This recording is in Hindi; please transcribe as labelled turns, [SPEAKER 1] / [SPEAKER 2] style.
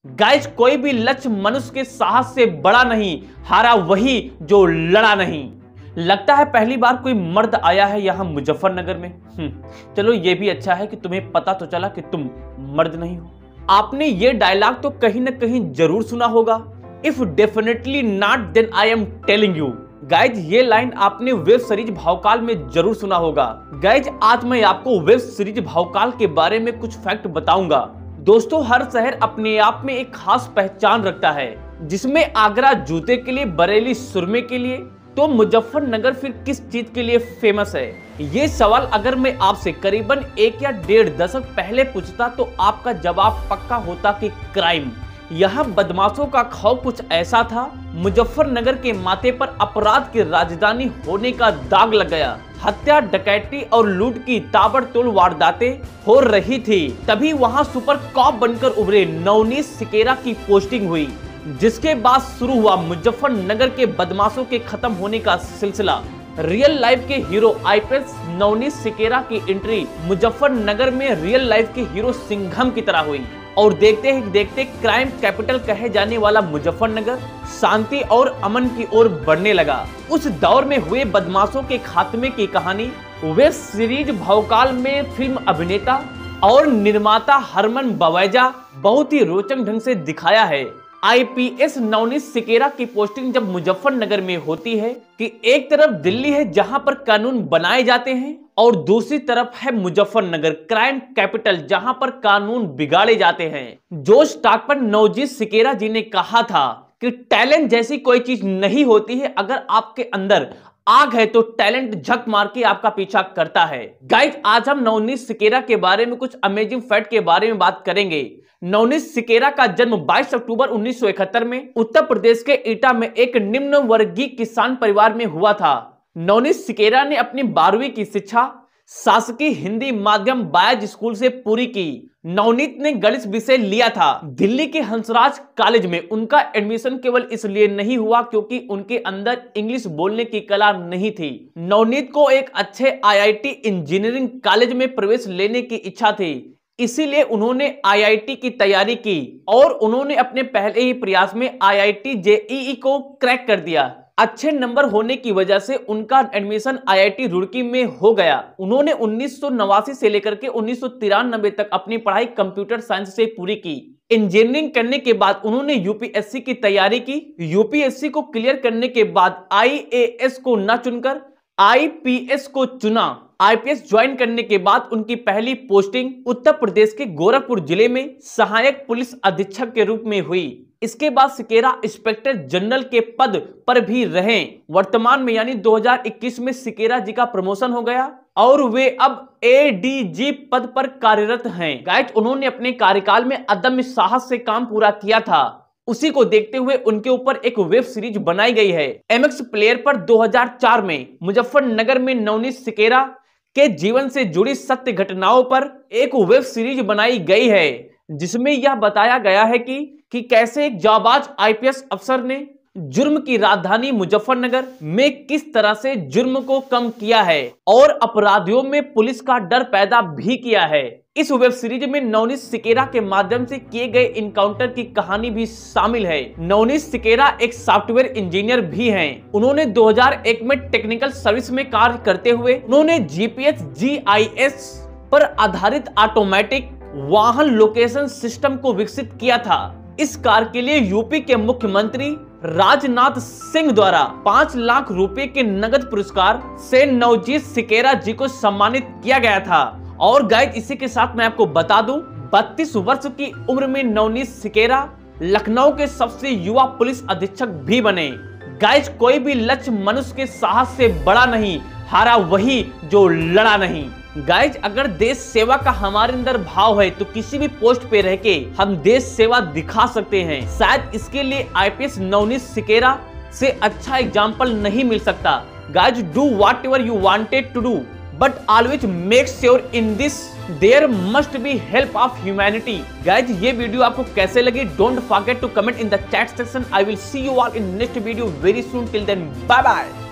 [SPEAKER 1] गाइज कोई भी लक्ष्य मनुष्य के साहस से बड़ा नहीं, हारा वही जो लड़ा नहीं। लगता है पहली बार कोई मर्द आया है यहाँ मुजफ्फरनगर में। चलो ये भी अच्छा है कि तुम्हें पता तो चला कि तुम मर्द नहीं हो। आपने ये डायलॉग तो कहीं ना कहीं जरूर सुना होगा। If definitely not then I am telling you. Guys ये लाइन आपने वेब सीरीज भावकाल में जरूर सुना होगा। गाइज आज मैं आपको वेब सीरीज भावकाल के बारे में कुछ फैक्ट बताऊंगा। दोस्तों हर शहर अपने आप में एक खास पहचान रखता है, जिसमें आगरा जूते के लिए, बरेली सुरमे के लिए, तो मुजफ्फरनगर फिर किस चीज के लिए फेमस है? ये सवाल अगर मैं आपसे करीबन 1 या 1.5 दशक पहले पूछता तो आपका जवाब पक्का होता कि क्राइम। यहाँ बदमाशों का खौफ कुछ ऐसा था, मुजफ्फरनगर के माथे पर अपराध की राजधानी होने का दाग लग गया। हत्या, डकैती और लूट की ताबड़तोड़ वारदातें हो रही थी। तभी वहाँ सुपर कॉप बनकर उभरे नवनीत सिकेरा की पोस्टिंग हुई, जिसके बाद शुरू हुआ मुजफ्फरनगर के बदमाशों के खत्म होने का सिलसिला। रियल लाइफ के हीरो आईपीएस नवनीत सिकेरा की एंट्री मुजफ्फरनगर में रियल लाइफ के हीरो सिंघम की तरह हुई और देखते ही देखते क्राइम कैपिटल कहे जाने वाला मुजफ्फरनगर शांति और अमन की ओर बढ़ने लगा। उस दौर में हुए बदमाशों के खात्मे की कहानी वेब सीरीज भावकाल में फिल्म अभिनेता और निर्माता हरमन बवेजा बहुत ही रोचक ढंग से दिखाया है। आईपीएस नवनीत सिकेरा की पोस्टिंग जब मुजफ्फरनगर में होती है कि एक तरफ दिल्ली है जहां पर कानून बनाए जाते हैं और दूसरी तरफ है मुजफ्फरनगर क्राइम कैपिटल जहां पर कानून बिगाड़े जाते हैं। जोश टॉक पर नवजीत सिकेरा जी ने कहा था कि टैलेंट जैसी कोई चीज नहीं होती है, अगर आपके अंदर आग है तो टैलेंट झक मार के आपका पीछा करता है। गाइज आज हम नवनीत सिकेरा के बारे में कुछ अमेजिंग फैक्ट के बारे में बात करेंगे। नवनीत सिकेरा का जन्म 22 अक्टूबर 1971 में उत्तर प्रदेश के एटा में एक निम्न वर्गीय किसान परिवार में हुआ था। नवनीत सिकेरा ने अपनी 12वीं की शिक्षा शासकीय हिंदी माध्यम बायज स्कूल से पूरी की। नवनीत ने गणित विषय लिया था। दिल्ली के हंसराज कॉलेज में उनका एडमिशन केवल इसलिए नहीं हुआ क्योंकि उनके अंदर इंग्लिश बोलने की कला नहीं थी। नवनीत को एक अच्छे आईआईटी इंजीनियरिंग कॉलेज में प्रवेश लेने की इच्छा थी, इसीलिए उन्होंने आईआईटी की तैयारी की और उन्होंने अपने पहले ही प्रयास में आईआईटी जेईई को क्रैक कर दिया। अच्छे नंबर होने की वजह से उनका एडमिशन आईआईटी रुड़की में हो गया। उन्होंने 1989 से लेकर के 1993 तक अपनी पढ़ाई कंप्यूटर साइंस से पूरी की। इंजीनियरिंग करने के बाद उन्होंने यूपीएससी की तैयारी की। यूपीएससी को क्लियर करने के बाद आईएएस को न चुनकर आईपीएस को चुना। आईपीएस ज्वाइन करने के बाद उनकी पहली पोस्टिंग उत्तर प्रदेश के गोरखपुर जिले में सहायक पुलिस अधीक्षक के रूप में हुई। इसके बाद सिकेरा इंस्पेक्टर जनरल के पद पर भी रहे। वर्तमान में यानी 2021 में सिकेरा जी का प्रमोशन हो गया और वे अब एडीजी पद पर कार्यरत हैं। गाइस उन्होंने अपने कार्यकाल में अदम्य साहस से काम पूरा किया था। उसी को देखते हुए उनके ऊपर एक वेब सीरीज बनाई गई है। एमएक्स प्लेयर पर 2004 में मुजफ्फरनगर में नवनीत सिकेरा के जीवन से जुड़ी सत्य घटनाओं पर एक वेब सीरीज बनाई गई है, जिसमें यह बताया गया है कि कैसे एक जाबाज आईपीएस अफसर ने जुर्म की राजधानी मुजफ्फरनगर में किस तरह से जुर्म को कम किया है और अपराधियों में पुलिस का डर पैदा भी किया है। इस वेब सीरीज में नवनीत सिकेरा के माध्यम से किए गए इनकाउंटर की कहानी भी शामिल है। नवनीत सिकेरा एक सॉफ्टवेयर इंजीनियर भी हैं। उन्होंने 2001 में टेक्निकल सर्विस में कार्य करते हुए उन्होंने जीपीएस जीआईएस पर आधारित ऑटोमेटिक वाहन लोकेशन सिस्टम को विकसित किया था। इस कार्य के लिए यूपी के मुख्यमंत्री राजनाथ सिंह द्वारा 5 लाख रुपए के नगद पुरस्कार से नवजीत सिकेरा जी को सम्मानित किया गया था। और गाइस इसी के साथ मैं आपको बता दूं, 32 वर्ष की उम्र में नवनीत सिकेरा लखनऊ के सबसे युवा पुलिस अधीक्षक भी बने। गाइस कोई भी लक्ष्य मनुष्य के साहस से बड़ा नहीं, हारा वही जो लड़ा नहीं। गाइज अगर देश सेवा का हमारे अंदर भाव है तो किसी भी पोस्ट पे रह के हम देश सेवा दिखा सकते हैं। शायद इसके लिए आईपीएस नवनीत सिकेरा से अच्छा एग्जाम्पल नहीं मिल सकता। Guys do whatever you wanted to do but always make sure in this there must be help of humanity. Guys ये वीडियो आपको कैसे लगी? Don't forget to comment in the chat section. I will see you all in next video very soon. Till then bye bye.